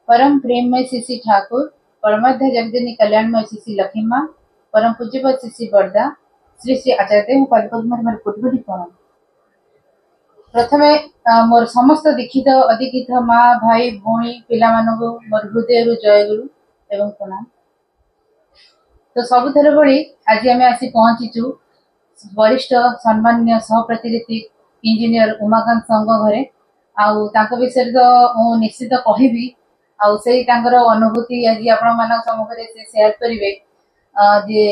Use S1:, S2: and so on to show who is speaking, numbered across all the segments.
S1: परम प्रेममय श्री ठाकुर, परमाध्य जगदिनी कल्याणमय श्री लक्ष्मीमा, परम पूज्यपद श्री बरदा, श्री श्री आचार्य पादपद्म कोटि कोटि प्रणाम। प्रथमे मोर समस्त दीक्षित अधिकृत माँ भाई भौणी पिला मोर हृदय जयगुरु एवं प्रणाम। तो सबुथर भली आज आम आसी पहुंचीचु वरिष्ठ सम्मान्य सहप्रतिनिधि इंजीनियर उमाकांत संघ घरे आउ विषय तो निश्चित कहबी अनुभूति आज आपण सम्मुखें से शेयर करेंगे जे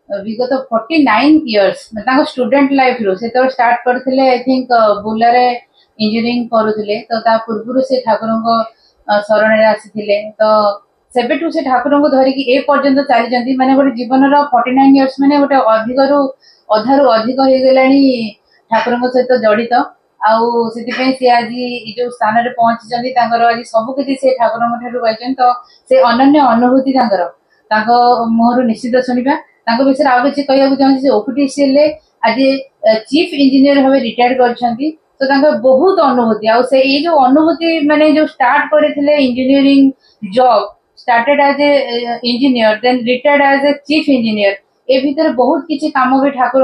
S1: विगत 49 इयर्स स्टूडेंट लाइफ रो से तो स्टार्ट करथिले आई थिंक बुलारे इंजीनियरिंग करूथिले तो ता पूर्व से ठाकुर शरण रे आसीथिले तो सेबेठू से ठाकुर को धरिकी ए पर्यंत चली जंती माने गोटे जीवन रो 49 इयर्स माने गोटे अधिक रु अधारु अधिक हो गलानी ठाकुर सहित जड़ित आउ से आज जो स्थान रे पहुंची आज सब किसी से ठाकुर पाई तो से अनन्य अनुभूति मुहर निश्चित शुणा विषय आउ किसी कहना चाहिए ओपीटीसीएल आज चीफ इंजीनियर भाव रिटायर्ड कर तो बहुत अनुभूति आउ से ये जो अनुभूति माने जो स्टार्ट करते engineering job started as a engineer then retired as a chief engineer ए भीतर बहुत किसी काम भी ठाकुर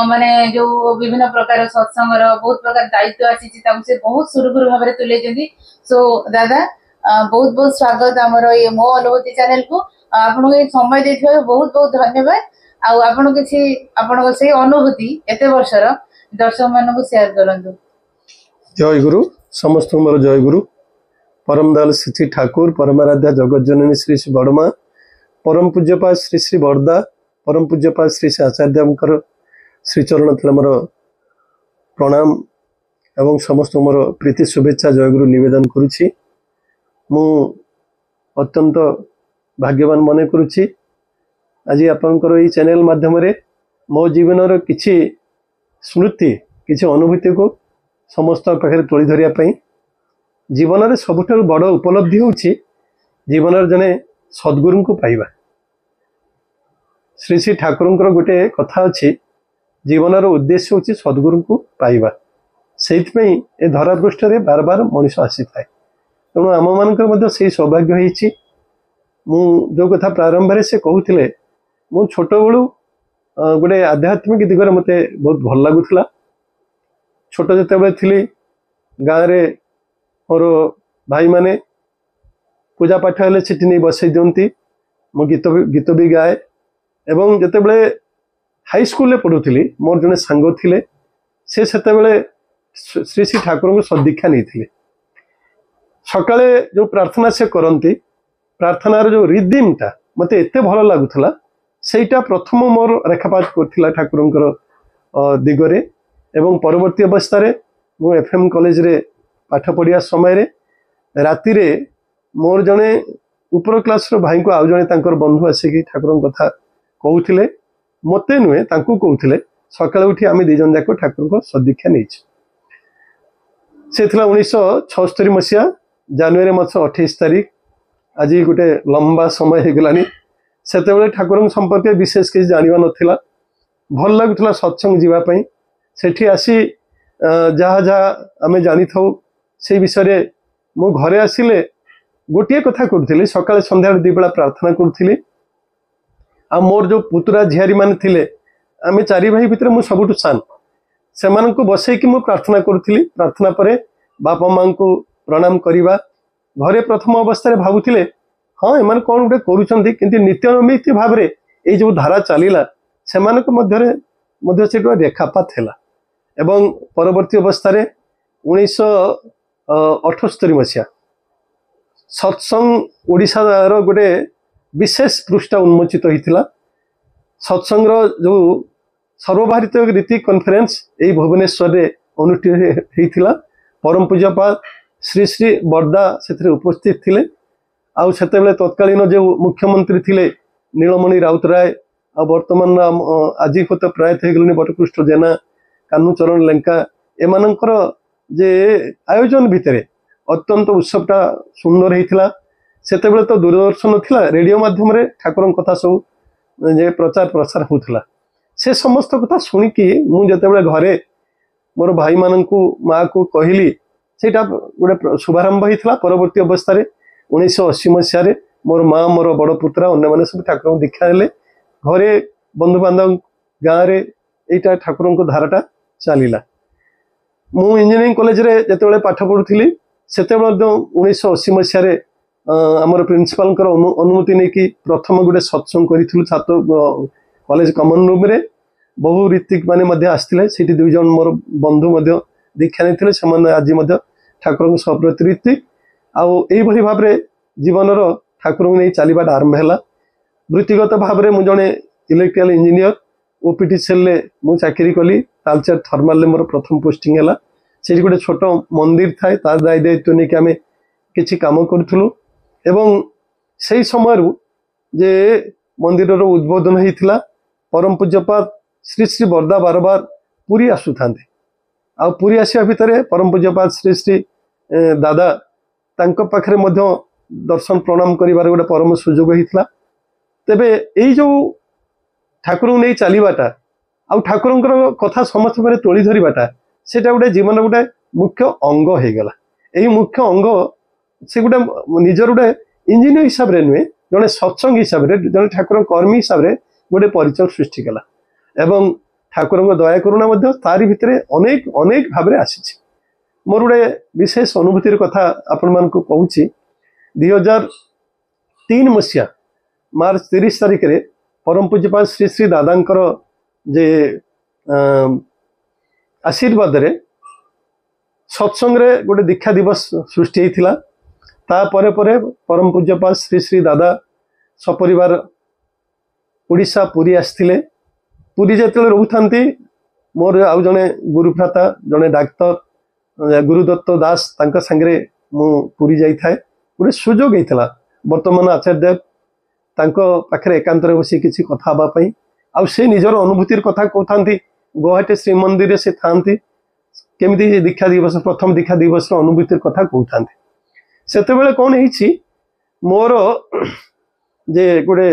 S1: माने जो विभिन्न प्रकार सत्संग बहुत प्रकार दायित्व आसी से बहुत सुरखुरु भाव में तुले। सो दादा बहुत बहुत स्वागत आमर ये मो अनुभूति चैनल को आपन समय दे बहुत बहुत धन्यवाद आपन से अनुभूति एत वर्षर दर्शक मान को शेयर करंतु।
S2: जय गुरु समस्त मोर जय गुरु परम दयाल श्री ठाकुर परमाराध्या जगत जननी श्री श्री बड़मा परम पूज्यपाद श्री श्री बरदा परम पूज्यपाद श्री श्री आचार्य श्रीचरण थे मोर प्रणाम एवं समस्त मोर प्रीति शुभेच्छा जयगुरु निवेदन करुछि। मु अत्यंत भाग्यवान मन करुछि आज आपनकर ई चैनल माध्यम रे मो जीवन किछि स्मृति किछि अनुभूति को समस्त पाखे तोली धरिया पई जीवन रे सबुठारु बड़ उपलब्धि होछि जीवन जने सद्गुरु को पाइबा। श्री श्री ठाकुर गोटे कथा अच्छी जीवन उद्देश्य होछि सद्गुरु को पाइबा से ए धरा पृष्ठ रे बार बार मनीष आसी थाए तेणु आम मान से सौभाग्य होइछि। मु जो कथा प्रारंभ से कहूथिले मु छोट बड़ू गोटे आध्यात्मिक दिगरे मते बहुत भल लगुला छोट जते थी गाँव रे मोर भाई माने पूजा पाठ हेले छिटी नहीं बसई दियंती मु गीत भी गाए एवं जिते हाई स्कूल पढ़ुली मोर जने सांग थिले से श्री श्री ठाकुर को सदीक्षा नहीं थिले सकाळे जो प्रार्थना से करती प्रार्थनार जो रिदिम टा मते एते भल लगुला सेटा प्रथम मोर रेखापात करथिला ठाकुरंकर दिगरे एवं परवर्ती अवस्था रे मु एफएम कॉलेज रे पाठ पढ़िया समय रे राति रे मोर जने ऊपर क्लास रो भाई को आउ जने तांकर बंधु आसिकी ठाकुर कथा कहूथिले मते नुहे तांकू कहूथिले सकाळे उठी आमे दी जन जाको ठाकुर को सदीक्षा नेछ से थिला 1976 मसिया जनवरी मास 28 तारिख आज गोटे लंबा समय हो गलानी सेते ठाकुर संपर्क विशेष किसी जानिबा नथिला भल लगुला सत्संग जीवा पई सेठी आसी जहा जहा आमे जानी थाउ से विषय मु घरे आसिले गोटे कथा करुली सकाळे संध्या दी बेला प्रार्थना करुली आ मोर जो पुतरा झियारी माने थिले आमे चारि भाई भितर मु सबुठु सान से माननको बसैकी मु प्रार्थना करुली प्रार्थना परे बापा मां को प्रणाम करिबा घरे प्रथम अवस्था रे भाबुथिले हाँ एमान कोन गुटे करूछंती किंतु नित्यनैमित भाव रे ए जो धारा चलीला से मानको मध्य से रेखापात हैला एवं परवर्ती अवस्था रे 1978 मसिया सत्संग ओडिशा रो गोटे विशेष पृष्ठ उन्मोचित होता सत्संग जो सर्वभारतीय रीति कॉन्फ्रेंस यही भुवनेश्वर रे अनुष्ठित होता परम पूज्यपाद श्री श्री बरदा से उपस्थित थिले आउ सेतेबेले तत्कालीन जो मुख्यमंत्री थिले नीलमणि राउतराय आ वर्तमान आज तो प्राय गले बटकृष्ठ जेना कान्हूचरण लेंका एमानंकर जे आयोजन भितर अत्यंत उत्सवटा सुंदर होता सेतेबेले तो दूरदर्शन थिला रेडियो माध्यम रे ठाकुर कथा सब जे प्रचार प्रसार होता से समस्त कथा शुणिकी मुझे घरे मोर भाई मानू माँ को कहली सेटा गोटे शुभारंभ होता परवर्ती अवस्था 1980 मसीह मोर माँ मोर बड़ पुत्रा अन्य सब ठाकुर दीक्षा हेले घरे बंधु बांधव गाँव में यहीटा ठाकुर को धाराटा चलला मु इंजीनियरिंग कॉलेज रे जिते पाठ पढ़ुली से 1980 मसीह आमर प्रिंसिपाल अनुमति नहीं कि प्रथम गोटे सत्संग करूँ छात्र कॉलेज कॉमन रूम रे बहु ऋतिक माने आसते से दुई जन मोर बंधु दीक्षा नहीं आज ठाकुर सप्रति ऋतिक आई भाव में जीवन ठाकुर को नहीं चलवाटा आरंभ है वृत्तिगत भाव में मुझे जड़े इलेक्ट्रिकल इंजीनियर ओपीटी सेल मु चाकरी कली तालचेर थर्माल मोर प्रथम पोस्टिंग है से गोटे छोट मंदिर थाए तार दायी दायित्व नहीं आम किसी कम करूँ एवं से समय जे मंदिर उद्बोधन होता परम पूज्यपाद श्री श्री बरदा बार बार पुरी आसुता आ पुरी आसवा भितर परम पूज्यपाद श्री श्री दादा तांको पाखरे मध्य दर्शन प्रणाम करिवार गोटे परम सुजोग होता तेबे यही जो ठाकुर नहीं चलवाटा आ ठाकुर कथा समस्त तोली धरवाटा से गोटे जीवन गोटे मुख्य अंग हो गला यही मुख्य अंग से गोटे निजर गोटे इंजीनियर हिसाब से नुहे जड़े सत्संग हिसाब से जड़े ठाकुर कर्मी हिसाब से गोटे परिचय सृष्टि कला एवं ठाकुर दया करुणा तारी भितर अनेक अनेक भाव में आसी मोर गोटे विशेष अनुभूतिर कथा आपण मान कहूँ 2003 मसीहा मार्च 30 तारिख में परम पूज्यपाद श्री श्री दादांकर जे आशीर्वाद रे सत्संग रे गोटे दीक्षा दिवस सृष्टि होता तापर परम पूज्यपाद श्री श्री दादा सपरिवार ओडिशा पुरी आसते पुरी जो रोता मोर आउ जड़े गुरुभ्राता जड़े डाक्तर गुरुदत्त दास तांका सांगरे मु पुरी जाई थाए गोटे सुजोग होता वर्तमान आचार्य देव तांको पाखरे एकांत बसी किसी कथा हाँपाई आउ से निजर अनुभूतिर कथा कहते गुवाहाटी श्रीमंदिर से था केमी दीक्षा दिवस प्रथम दीक्षा दिवस अनुभूतिर कथा कहते से कौन है मोर जे गोटे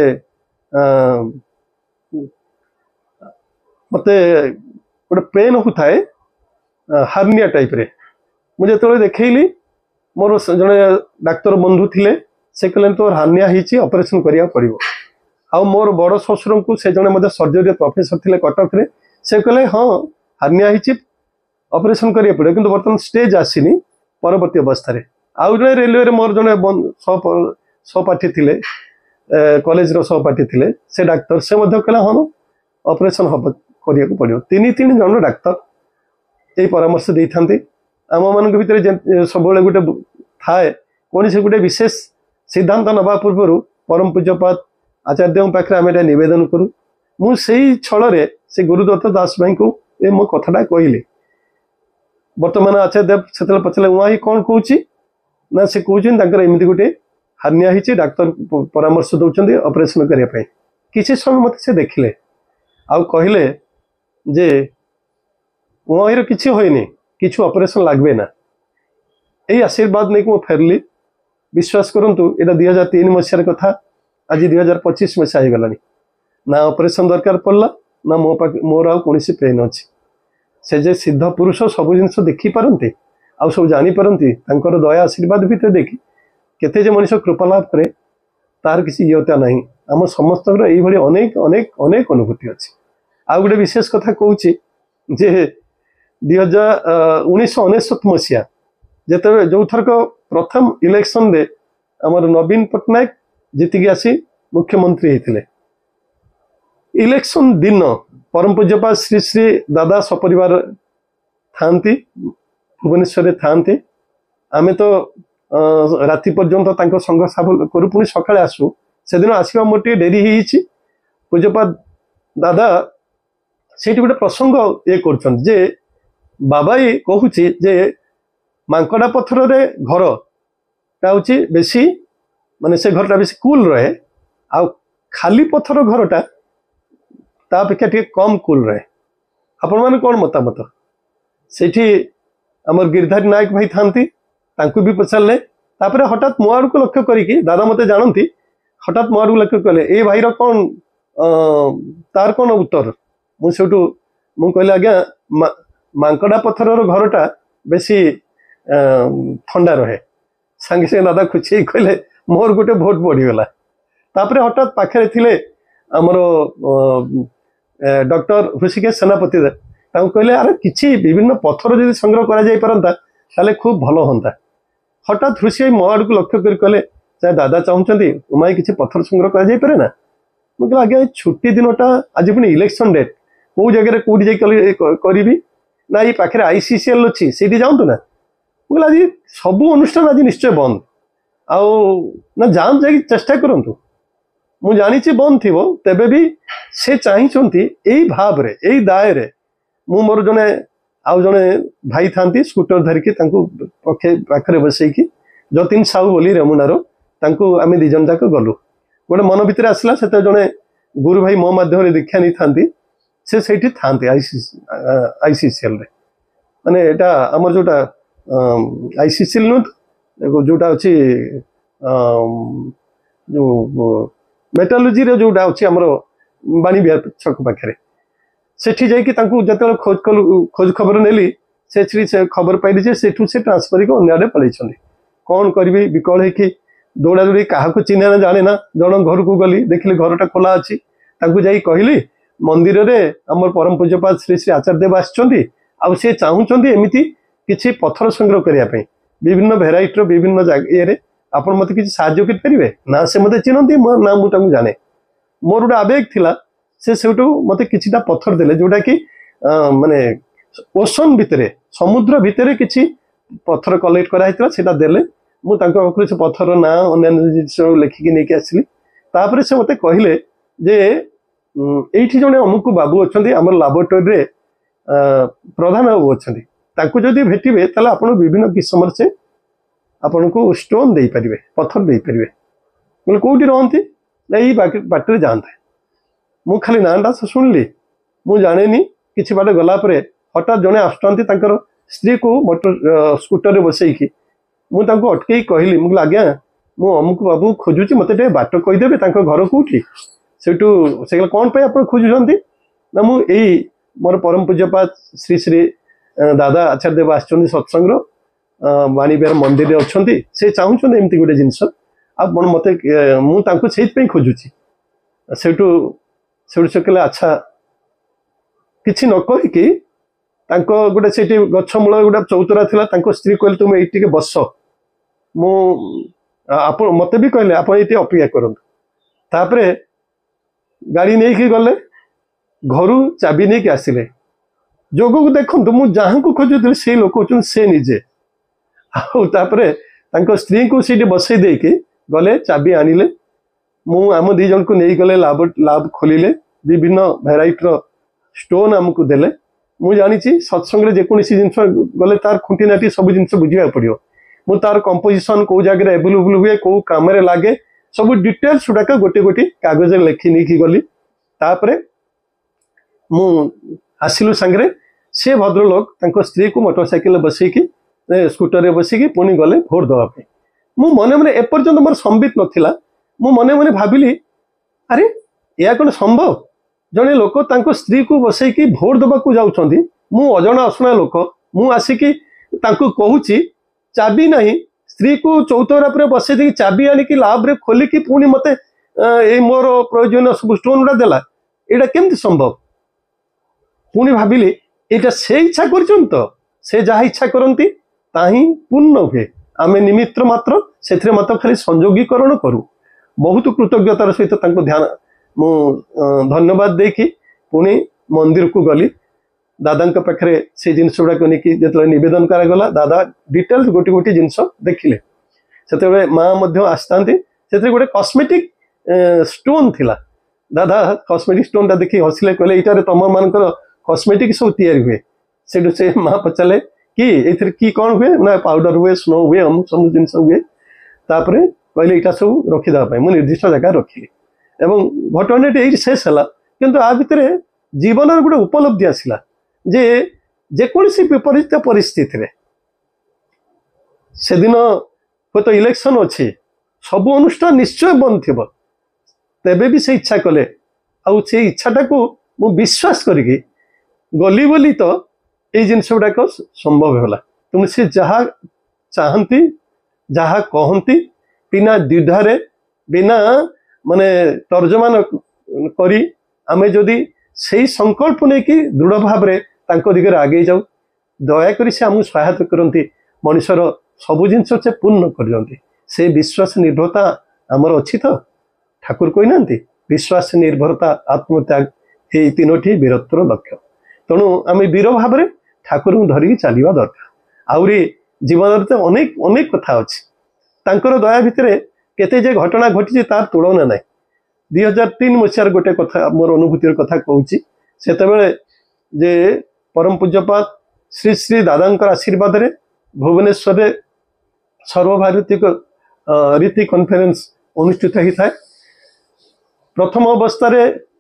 S2: मत गोटे पेन होता है हार्निया टाइप रे मुझे जो देखली मोर जड़े डाक्तर बंधु थे से कहले तो हार्निया होती ऑपरेशन करिया पड़ो आ मोर बड़ ससुर को से जड़े सर्जरी प्रोफेसर थे कटक रे से कहले हाँ हार्निया होती ऑपरेशन करिया पड़ो किंतु बर्तमान स्टेज आसीनी परवर्ती अवस्था आउ जड़े रेलवे मोर जड़े सहपाठी थे कॉलेज सहपाठी थे से डाक्तर से कहला हाँ ऑपरेशन हम करिया पड़ो तीन जन डाक्तर यही परामर्श दे था आम मान भर सब गोटे थाए कौन से गोटे विशेष सिद्धांत नवा पूर्व परम पूज्यपाद आचार्य पाखे आम नवेदन करूँ मुझे छल से गुरुदत्त दास भाई को ये मो कथाटा कहली वर्तमान आचार्य देव से पचारे वहाँ ही कौन कौच ना से कहते एमती गोटे हार्निया होती डाक्तर परामर्श दौरान ऑपरेशन करने किसी समय मत से देखिले आउ कहले जे वहाँ किसी होनी किसी ऑपरेशन लागबे ना यही आशीर्वाद नहीं मुझे फेरली विश्वास करंतु एटा 2003 मसीहार कथा आज 2025 मसीहा हो गलानी ना ऑपरेशन दरकार पड़ला ना मोर आउ कौन पेन अच्छी से जे सिद्ध पुरुष सब जिन देखिपारती आउ सब जानीपारती दया आशीर्वाद भितर देखी केते जे मनुष्य कृपा लाभ करे तार किसी योग्यता ना आम समस्त ये अनेक अनेक अनेक अनुभूति अच्छी आउ गोटे विशेष कथा कहूँ जे 1999 मसीहा जिते जो थरक प्रथम इलेक्शन रे आमर नवीन पट्टनायक जीतिकी आसी मुख्यमंत्री होते इलेक्शन दिन परम पूज्यपाद श्री श्री दादा सपरिवार था भुवनेश्वर था आमे तो राति पर्यंत संग साफ करूँ पुणी सकाଳେ आसू से दिन आसवा मोर टे डेरी हो पूज्यपाद दादा से गोटे प्रसंग ये कर बाबा ये कहूँ जे मांकड़ा पत्थर रे घर हूँ बेसी माने से घरटा बेसी कूल रहे आ खाली पत्थर घरटा ता अपेक्षा टे कम कूल रहे आपण माने कौन मतामत सेठी आमर गिरधारी नायक भाई था भी पचारे तापर हठात मो आड़ को लक्ष्य करी दादा मत जानती हठात मो आड़ को लक्ष्य कले ए भाईर कौन तार कौन उत्तर मुझे कहली आज्ञा मांकड़ा पत्थर घरटा बेसी ठंडा रहे सांगे सांगे दादा खुशी कहले मोर गोटे भोट बढ़ीगला तापर हठात पाखे थे आमर डॉक्टर ऋषिकेश सेनापति कहले अरे किसी विभिन्न पत्थर जब संग्रह करा खूब भल हाँ हठात ऋषि मो आड़ को लक्ष्य कर कहले चाहे दादा चाहते उमाई किसी पत्थर संग्रह करे ना मुझे आज्ञा छुट्टी दिनटा आज पुणी इलेक्शन डेट कौ जगह कौटी करी ना ये पाखे आईसीसीएल अच्छी से जाऊँ ना मुझे आज सबू अनुष्ठान आज निश्चय बंद आउ ना जाम जा चेष्टा करूँ मु जानी बंद थी तेबे भी से चाहती यही भाव रे यही दायरे मु मोर जने आउ जने भाई था स्कूटर धरिकी पाखे बसईकी जतिन साहू बोली रेमुनार आम दी जन जाक गलु गोटे मन भितर आसला से जड़े गुरु भाई मो माध्यम दीक्षा नहीं था से था आईसीसीएल माने एटा आमर जोटा आईसीसीएल नु जोटा अच्छी जो मेटालोजी रे जोटा अच्छी आमर बाणी बिहार छक पाखे सेठी जाइए जो खोज खबर नेली से खबर पाइली से ट्रांसफर कर पलि कौन करी विकल हो दौड़ा दौड़ी क्या चिन्ह ना जाने ना जन घर को गली देखिली घरटा खोला अच्छी कहली मंदिर रे आम परम पूज्यपाद श्री श्री आचार्य देव आसे चाहते एमती किसी पत्थर संग्रह करने विभिन्न भेराइटर विभिन्न ये आप मत कि सारे ना से मत चिन्हती ना मुझे जाने मोर गोटे आवेग थिला से मत कि पत्थर देले जोटा कि माने ओशन भितर समुद्र भितर किसी पत्थर कलेक्ट कराइला देले मुझे से पत्थर ना अन्य जिस लिखिकी नहीं आसली तापर से मत कहले जे ये जड़े अमुक बाबू अच्छा आम लाबोरेटोरी प्रधान बाबू अच्छा जदि भेटे ताले आप विभिन्न किस्म से आपन को स्टोन दे पारे पत्थर दे पारे बोले कौटी रहती यही बाटर जाते मु खाली नाटा शुणिली मुझे जाने कि बाट गलापर हठात जड़े आसुँच स्त्री को मोटर स्कूटर बसईकी मुझे अटकई कहली मुझे आज्ञा मु अमुक बाबू खोजुची मत बाट कहीदेवे घर कौटी से कौन पे आप खोजुंट ना मुझे मोर परम पूज्यपाद श्री श्री दादा आचार्य देव आसुँच सत्संग बाणी बिहार मंदिर अच्छा से चाहते एमती गोटे जिनस मत मुझे खोजुची से कहले अच्छा किसी न कहीकि गोटे से गछ मूल गोटे चौतरा था स्त्री कहले तुम ये बस आप मत भी कहले आप ये अपेक्षा करूँ गाड़ी नहीं कि गले घर चाबी नहीं कि आसिले जोग को देखु मुझे जहाँ को खोजुली से लोक होती से निजे आपर स्त्री को सीट बसई देकी गले चाबी आनिले आम दी जन को नहीं गले लाब खोलिले विभिन्न भेराइटर स्टोन आमको देले मुझे जानी सत्संग जेकोसी जिन गले तार खुंटीनाटी सब जिन बुझा पड़ो मु तार कंपोजिशन कौ जगह एवेलेबल हुए कौ कम लगे सब डिटेल्स गुड़ाक गोटे गोटे कागज लिखी नहीं गली तापर मु आसिलु सांगे से भद्रलोक स्त्री को मोटरसाइकिल बसईकी स्कूटर बसिकी पुणी गले भोट देवाई मु मने मने एपर्यंत मोर संबित नाला मु मने मने भाविली अरे या कौन संभव जड़े लोक स्त्री को बसईकी भोट देवाक जाऊँच मु अजना अशुणा लोक मु आसिकी कहूँ चाबी नहीं स्त्री को चौतरा पर बसई दे चाबी आनिकी लाभ खोलिकी पुणी मत मोर प्रयोजन सब स्टोन गुड़ा देला यहाँ केमती संभव पुणी भाविली यहाँ से इच्छा कर से जहाँ इच्छा करती ताही पूर्ण हुए आम निमित्र मात्र से मत खाली संयोगीकरण करूँ बहुत कृतज्ञतार सहित ध्यान मु धन्यवाद देकी पुणी मंदिर को गली दादा पाखे से जिनस गुड़ाक नहीं जो नवेदन करागला दादा डिटेल्स गोटे गोटे जिनस देखिले से माँ आसता से गोटे कस्मेटिक स्टोन थिला दादा कस्मेटिक स्टोन देखी हसिले कहले यहाँ तुम मानकर कस्मेटिक सब तैयारी हुए से माँ पचारे कि ये कि कौन हुए ना पाउडर हुए स्नो हुए अमुक सब जिन हुए तापर कहले यहाँ सब रखीदेवाई मुझे निर्दिष्ट जगह रखिली एवं घटना ये शेष है किंतु आ भितर जीवन गोटे उपलब्धि आसला जे जेकोसी विपरीत परिस्थिति से दिन हे तो इलेक्शन अच्छी सब अनुष्ठान निश्चय बंद थी तेबे भी से इच्छा कले आउ से इच्छाटा को मु विश्वास करी गली बोली तो ये जिनस गुड़ाक संभव होला तुम से जहाँ चाहती जहाँ कहती बिना द्विधारे बिना माने तर्जमान करी आमे जदि से संकल्प नहीं कि दृढ़ भाव दिगरे आगे जाऊ दयाकोरी से आमको सहायता करती मनुष्यर सबु जिनस से पूर्ण कर से विश्वास निर्भरता आमर अच्छी तो ठाकुर कही ना विश्वास निर्भरता आत्मत्याग ये तीनोटी वीरत्वर लक्ष्य तेणु आम वीर भाव में ठाकुर को धरिकी चलवा दरकार आहरी जीवन तो अनेक अनेक कथा अच्छी तांकर दया भितर केते जे घटना घटी तार तुलना ना 2003 मसीहार गोटे कथा मोर अनुभूतिर कथा कहूँ से जे परम पूज्यपात श्री श्री दादांकर आशीर्वाद रे भुवनेश्वर सर्वभारतीय रीति कॉन्फ्रेंस अनुष्ठित होता है प्रथम अवस्था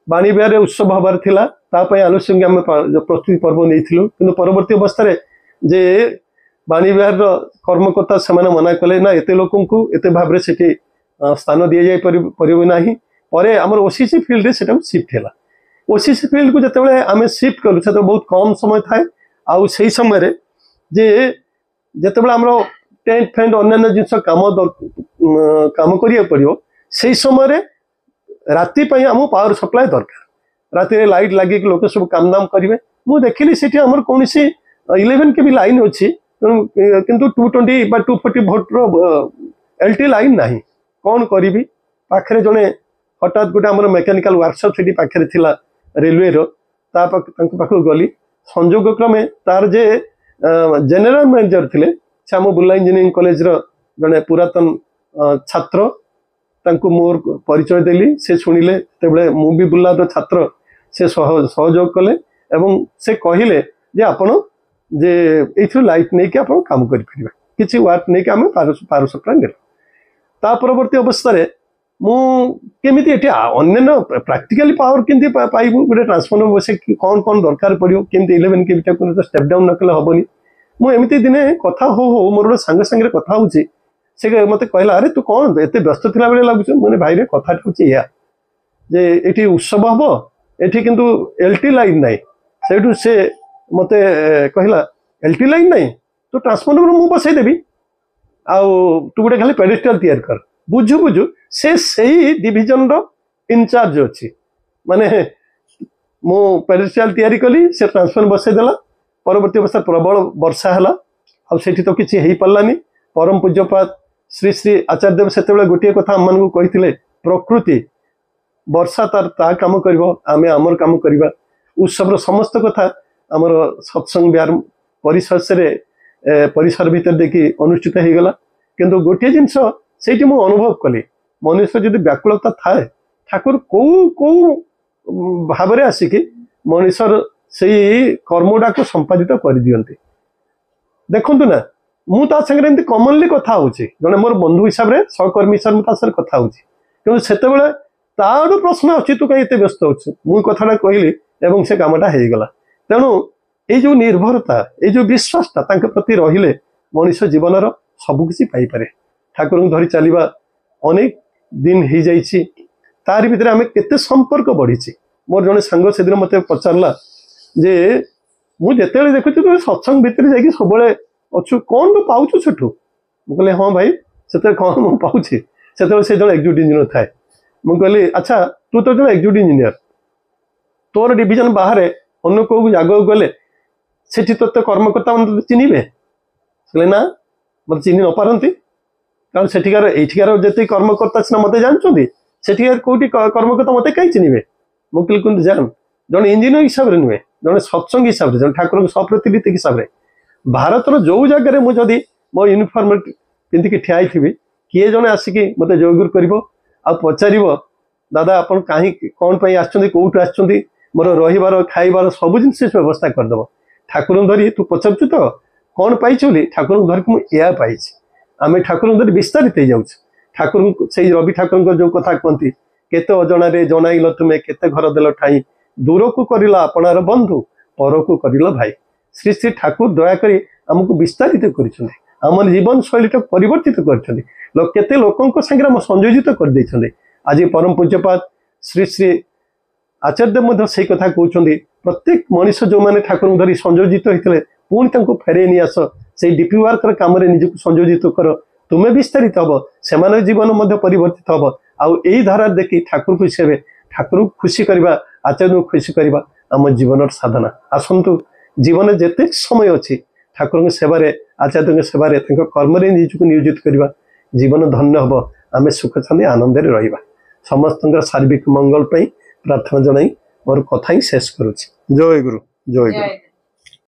S2: बाणी विहार उत्सव हबार थिला तापय आलोचना आम प्रस्तुति पर्व नहीं कि परवर्ती अवस्था जे बाणी विहार कर्मकर्ता से मना कले ना एते लोक एते भाव से स्थान दि जापर ना आम ओसीसी फिल्ड से शिफ्ट है ओसीसी फिल्ड को जिते आम शिफ्ट कलु से बहुत कम समय थाए आउ से समय जे जिते आम टेंट फेंट अन्य जिन काम करिया पड़ो से समय राति आम पावर सप्लाई दरकार राति लाइट लगे लोक सब काम दाम करेंगे मुझे देखिली से कौन 11 के भी लाइन अच्छी किंतु 220 बा 240 वोल्ट एलटी लाइन ना कौन करी पाखे जड़े हठात गोटे आम मेकानिकल वर्कशॉप से पाखे थिला रेलवे पाख गली संजोग क्रमे तार जे जनरल मैनेजर थे से आम बुर्ला इंजीनियरिंग कॉलेज जड़े पुरातन छात्र मोर परिचय देली से शुणिले तेबले मु भी बुर्ला छात्र से सहयोग कले एवं से कहले जे आपण जे एथु लाइट नहीं कि आपण काम करि परिबे किछि वाट नहीं कि हमें पावर सप्लाई नेल ता परवर्ती अवस्था रे मु केमिति एठी अन्य प्रैक्टिकली पावर केंति पाइबु गोटे ट्रांसफॉर्मर बसे कौन कौन दरकार पड़ियो केंति 11 के बिटा को स्टेप डाउन नकले हबनी मु एमिति दिने कथा हो मोर संग संगे कथा होची से मत कहला अरे तू कौन एत व्यस्त थिला बेले लागुछ मैंने भाई रे कथा या जे एठी उत्सव हम एठी किंतु एलटी लाइन नाई सेठू से मत कहला एलटी लाइन नाई तो ट्रांसफॉर्मर मु बसई देबी आउ तू गोटे खाली पेडिस्टल तैयार कर बुझु बुझु से सही डिविजन रो इनचार्ज अच्छी माने मु पेडिस्टल तैयारी कली से ट्रांसफॉर्मर बसई देला परवर्ती अवस्था प्रबल वर्षा है आ सेठी तो किछि हेई पल्लानी परम पूज्यपात श्री श्री आचार्य देव से गोटे कथा आम मानक कही प्रकृति वर्षा तार ता काम कर आम आमर काम करवा उत्सव समस्त कथा आमर सत्संग बिहार परिसर भीतर देखी अनुष्ठित हो गला किंतु गोटे जिनस से अनुभव कली मनुष्य जदि व्याकुलता थाए ठाकुर कौ कौ भाव आसिकी मनुष्यर से कर्मटा को संपादित कर दियंती देखु ना मु ता संगे कमनली कथा होची जने मोर बंधु हिसाब रे सहकर्मी हिसाब में तासर कथा होची किंतु सेतेबेले ताडो प्रश्न अछि तू कहीं एते व्यस्त होछ मु कथाटा कहली एवं से कामटा हे गला तेणु ए जो निर्भरता ए जो विश्वासता तांके प्रति रहिले मनुष्य जीवनर सब किछि पाई पारे ठाकुर को धरि चलीबा अनेक दिन ही जाइछि तारि भितर आमे केते संपर्क बढ़िछि मोर जने संग सेदिन मते पचारला जे मु जेतेले देखुछि तो सत्संग भितर जाई कि सबले अच्छु कौन तो पाऊँ सेठू मुझे हाँ भाई से कौन मुझे पाऊँच से जो एक्जिक्यूटिव इंजीनियर थाए मुझे कहली अच्छा तू तो जो एक्जिक्यूटिव इंजीनियर तोर डिविजन बाहर अन्य कौ जगह गले से ते कर्मकर्ता मैंने चिन्हे कहले ना मत चिन्ह न पारती कारण सेठिकार एठिकार जिते कर्मकर्ता सीना मत जानते सेठिकार कौटी कर्मकर्ता मत कहीं चिन्हे मुझे कहते जान जड़े इंजीनियर हिसाब से नुहे जड़े सत्संग हिसाब से जड़े ठाकुर सप्रतिनिधि हिसाब से भारतर जो जगह मुझे मो यूनिफॉर्म पिंधिकी ठिया थी किए जड़े आसिकी मत जयगुर कर पचार दादा आप कहीं कौन कौटू आस मोर रहीबार खाइबार सब जिन व्यवस्था करदेव ठाकुर धरी तू पचारू तो कौन पाई बोली ठाकुर धरिक मुझे पाई आम ठाकुर धरी विस्तारित हो जाऊँ ठाकुर से रवि ठाकुर जो कथा कहती केते अजणारे जनाइल तुमे केते घर देल ठाई दूर को करला आपणार बंधु पर को करला भाई श्री श्री ठाकुर दयाकोरी आमको विस्तारित कर जीवन शैली परिवर्तित करते लोक संगे संयोजित कर आज परम पूज्यपात श्री श्री आचार्य देव से कथा कहते प्रत्येक मनीष जो मैंने ठाकुर धरी संयोजित होते पुणी फेरे नहीं आस से डीपी वर्कर कम निजक संयोजित कर ତୁମେ ବିସ୍ତାରିତ ହବ, ସେମାନଙ୍କ ଜୀବନ ମଧ୍ୟ ପରିବର୍ତ୍ତିତ ହବ। ଆଉ ଏଇ ଧାରା ଦେଖି ଠାକୁର ଖୁସି ହେବେ। ଠାକୁରଙ୍କୁ ଖୁସି କରିବା, ଆଚାର୍ଯ୍ୟଙ୍କୁ ଖୁସି କରିବା ଆମ ଜୀବନର ସାଧନା। ଆସନ୍ତୁ ଜୀବନରେ ଯେତେ ସମୟ ଅଛି ଠାକୁରଙ୍କ ସେବାରେ, ଆଚାର୍ଯ୍ୟଙ୍କ ସେବାରେ, ତାଙ୍କ କର୍ମରେ ନିଜକୁ ନିୟୋଜିତ କରିବା। ଜୀବନ ଧନ୍ୟ ହବ, ଆମେ ସୁଖ ଶାନ୍ତି ଆନନ୍ଦରେ ରହିବା। ସମସ୍ତଙ୍କର ସାର୍ବିକ ମଙ୍ଗଳ ପାଇଁ ପ୍ରାର୍ଥନା ଜଣାଇ ମୋର କଥା ହିଁ ଶେଷ କରୁଛି। ଜୟ ଗୁରୁ, ଜୟ ଗୁରୁ।